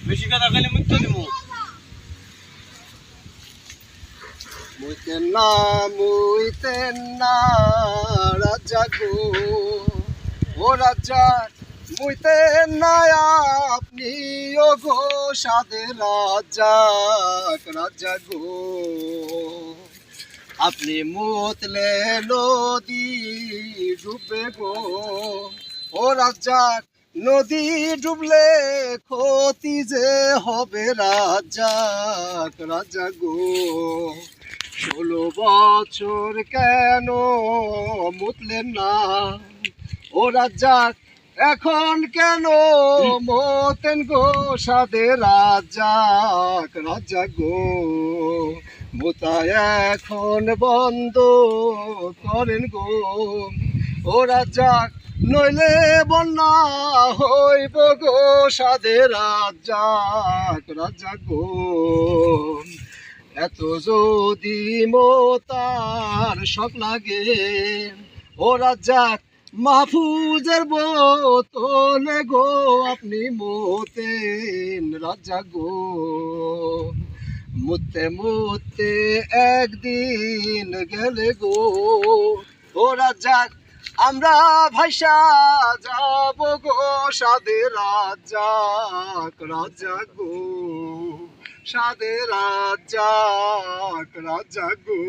বেশি কথা খাইলে মুক্ত দিব। মুইতেন না রাজা গো, ও রাজা মুইতেন না আপনি, ও গো সাদের রাজা, রাজা গো আপনি মুতলে নদী ডুবে গো, ও রাজা নদী ডুবলে ক্ষতি যে হবে রাজা, রাজা গো 16 বছর কেন মুতলেন না, ও রাজা এখন কেন মতেন গো সাদের রাজা, রাজা গো মুতা এখন বন্ধ করেন গো, ও রাজা নইলে বন্যা হইব গো সাদের রাজা, রাজা গো এত যদি মোতার শখ লাগে, ও রাজা মাহফুজের বোতলে গো আপনি মোতেন রাজা গো, মুতে মুতে একদিন গেলে গো, ও রাজা আমরা ভাইসা যাব গো সাদের রাজা, রাজা গো সাদের রাজা, রাজা গো।